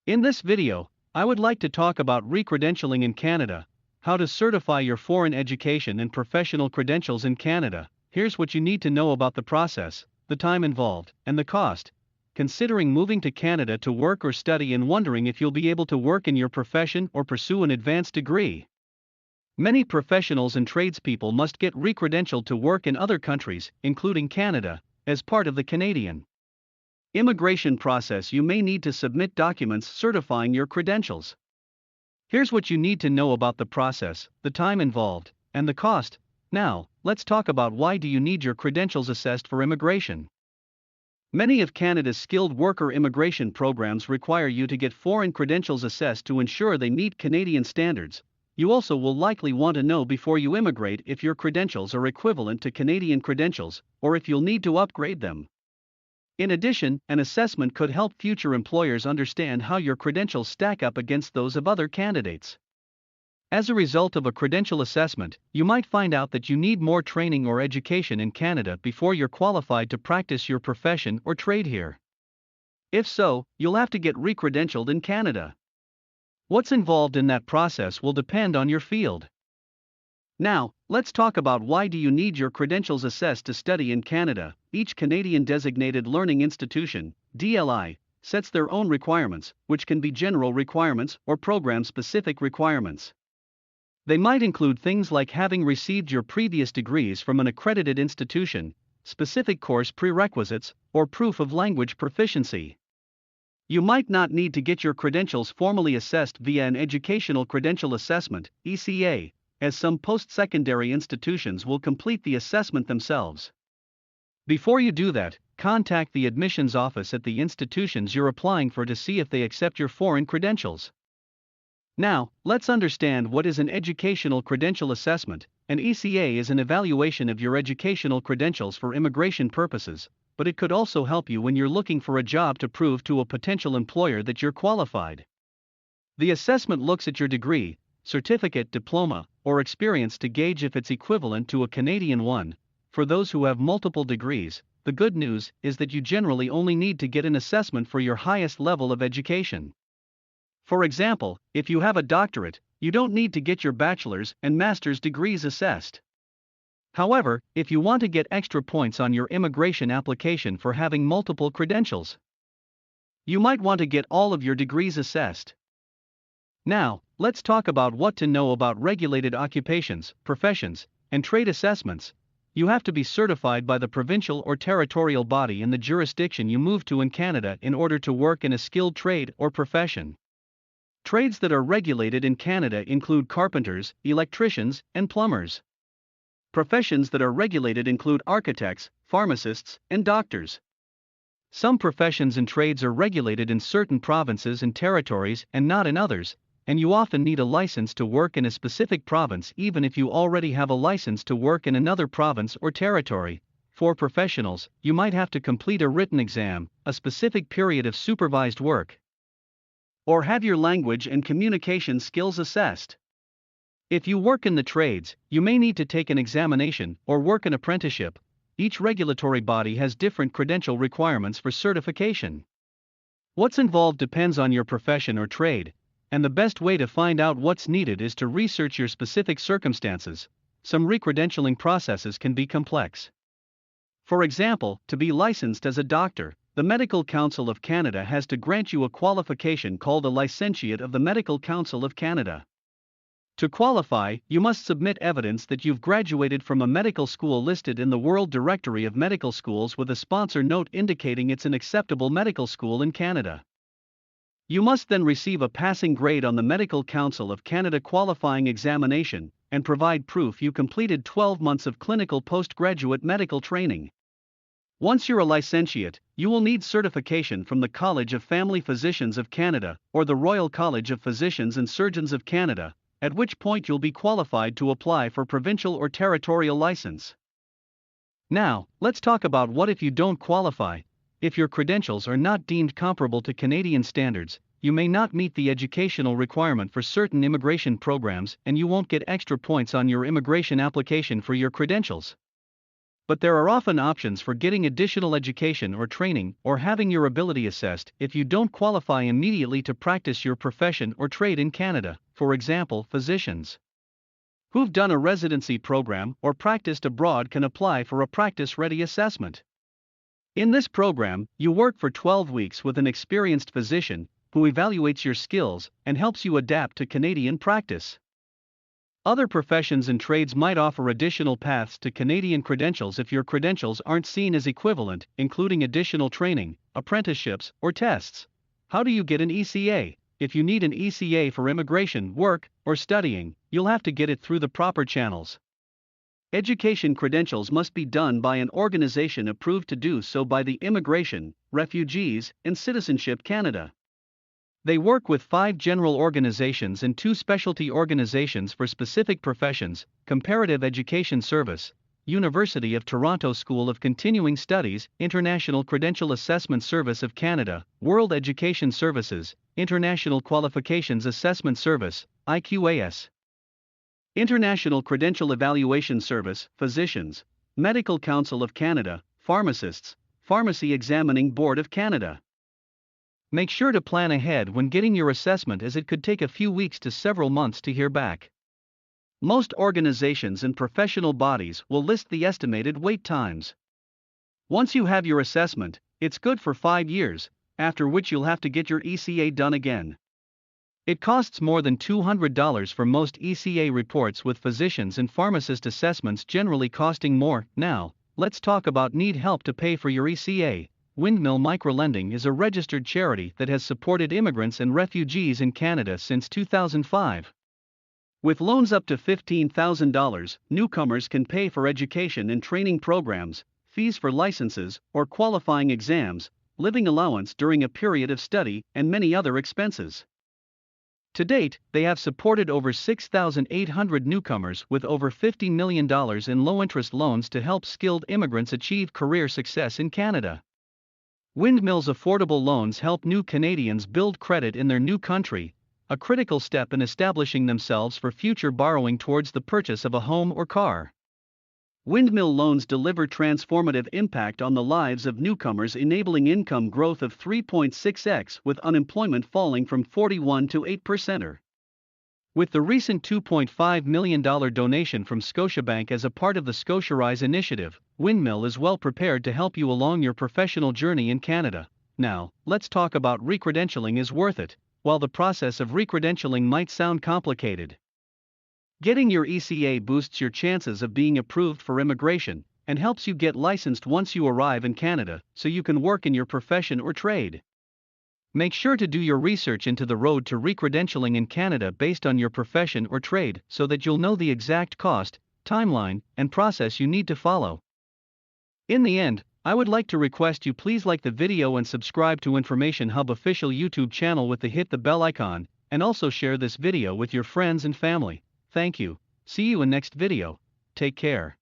In this video, I would like to talk about re-credentialing in Canada, how to certify your foreign education and professional credentials in Canada. Here's what you need to know about the process, the time involved, and the cost. Considering moving to Canada to work or study and wondering if you'll be able to work in your profession or pursue an advanced degree. Many professionals and tradespeople must get re-credentialed to work in other countries, including Canada, as part of the Canadian immigration process. You may need to submit documents certifying your credentials. Here's what you need to know about the process, the time involved, and the cost. Now, let's talk about why do you need your credentials assessed for immigration. Many of Canada's skilled worker immigration programs require you to get foreign credentials assessed to ensure they meet Canadian standards. You also will likely want to know before you immigrate if your credentials are equivalent to Canadian credentials, or if you'll need to upgrade them. In addition, an assessment could help future employers understand how your credentials stack up against those of other candidates. As a result of a credential assessment, you might find out that you need more training or education in Canada before you're qualified to practice your profession or trade here. If so, you'll have to get re-credentialed in Canada. What's involved in that process will depend on your field. Now, let's talk about why do you need your credentials assessed to study in Canada. Each Canadian Designated Learning Institution, DLI, sets their own requirements, which can be general requirements or program-specific requirements. They might include things like having received your previous degrees from an accredited institution, specific course prerequisites, or proof of language proficiency. You might not need to get your credentials formally assessed via an Educational Credential Assessment, ECA, as some post-secondary institutions will complete the assessment themselves. Before you do that, contact the admissions office at the institutions you're applying for to see if they accept your foreign credentials. Now, let's understand what is an Educational Credential Assessment. An ECA is an evaluation of your educational credentials for immigration purposes, but it could also help you when you're looking for a job to prove to a potential employer that you're qualified. The assessment looks at your degree, certificate, diploma, or experience to gauge if it's equivalent to a Canadian one. For those who have multiple degrees, the good news is that you generally only need to get an assessment for your highest level of education. For example, if you have a doctorate, you don't need to get your bachelor's and master's degrees assessed. However, if you want to get extra points on your immigration application for having multiple credentials, you might want to get all of your degrees assessed. Now, let's talk about what to know about regulated occupations, professions, and trade assessments. You have to be certified by the provincial or territorial body in the jurisdiction you move to in Canada in order to work in a skilled trade or profession. Trades that are regulated in Canada include carpenters, electricians, and plumbers. Professions that are regulated include architects, pharmacists, and doctors. Some professions and trades are regulated in certain provinces and territories and not in others, and you often need a license to work in a specific province even if you already have a license to work in another province or territory. For professionals, you might have to complete a written exam, a specific period of supervised work, or have your language and communication skills assessed. If you work in the trades, you may need to take an examination or work an apprenticeship. Each regulatory body has different credential requirements for certification. What's involved depends on your profession or trade, and the best way to find out what's needed is to research your specific circumstances. Some re-credentialing processes can be complex. For example, to be licensed as a doctor, the Medical Council of Canada has to grant you a qualification called a licentiate of the Medical Council of Canada. To qualify, you must submit evidence that you've graduated from a medical school listed in the World Directory of Medical Schools with a sponsor note indicating it's an acceptable medical school in Canada. You must then receive a passing grade on the Medical Council of Canada qualifying examination and provide proof you completed 12 months of clinical postgraduate medical training. Once you're a licentiate, you will need certification from the College of Family Physicians of Canada or the Royal College of Physicians and Surgeons of Canada, at which point you'll be qualified to apply for provincial or territorial license. Now, let's talk about what if you don't qualify. If your credentials are not deemed comparable to Canadian standards, you may not meet the educational requirement for certain immigration programs and you won't get extra points on your immigration application for your credentials. But there are often options for getting additional education or training or having your ability assessed if you don't qualify immediately to practice your profession or trade in Canada. For example, physicians who've done a residency program or practiced abroad can apply for a practice-ready assessment. In this program, you work for 12 weeks with an experienced physician who evaluates your skills and helps you adapt to Canadian practice. Other professions and trades might offer additional paths to Canadian credentials if your credentials aren't seen as equivalent, including additional training, apprenticeships, or tests. How do you get an ECA? If you need an ECA for immigration, work, or studying, you'll have to get it through the proper channels. Education credentials must be done by an organization approved to do so by the Immigration, Refugees, and Citizenship Canada. They work with 5 general organizations and 2 specialty organizations for specific professions: Comparative Education Service, University of Toronto School of Continuing Studies, International Credential Assessment Service of Canada, World Education Services, International Qualifications Assessment Service, IQAS. International Credential Evaluation Service, Physicians, Medical Council of Canada, Pharmacists, Pharmacy Examining Board of Canada. Make sure to plan ahead when getting your assessment, as it could take a few weeks to several months to hear back. Most organizations and professional bodies will list the estimated wait times. Once you have your assessment, it's good for 5 years, after which you'll have to get your ECA done again. It costs more than $200 for most ECA reports, with physicians and pharmacist assessments generally costing more. Now, let's talk about need help to pay for your ECA. Windmill Microlending is a registered charity that has supported immigrants and refugees in Canada since 2005. With loans up to $15,000, newcomers can pay for education and training programs, fees for licenses or qualifying exams, living allowance during a period of study, and many other expenses. To date, they have supported over 6,800 newcomers with over $50 million in low-interest loans to help skilled immigrants achieve career success in Canada. Windmill's affordable loans help new Canadians build credit in their new country, a critical step in establishing themselves for future borrowing towards the purchase of a home or car. Windmill loans deliver transformative impact on the lives of newcomers, enabling income growth of 3.6x with unemployment falling from 41% to 8%. With the recent $2.5 million donation from Scotiabank as a part of the ScotiaRise initiative, Windmill is well prepared to help you along your professional journey in Canada. Now, let's talk about re-credentialing is worth it. While the process of re-credentialing might sound complicated, getting your ECA boosts your chances of being approved for immigration and helps you get licensed once you arrive in Canada, so you can work in your profession or trade. Make sure to do your research into the road to re-credentialing in Canada based on your profession or trade, so that you'll know the exact cost, timeline, and process you need to follow. In the end, I would like to request you please like the video and subscribe to Information Hub official YouTube channel with hit the bell icon, and also share this video with your friends and family. Thank you. See you in next video. Take care.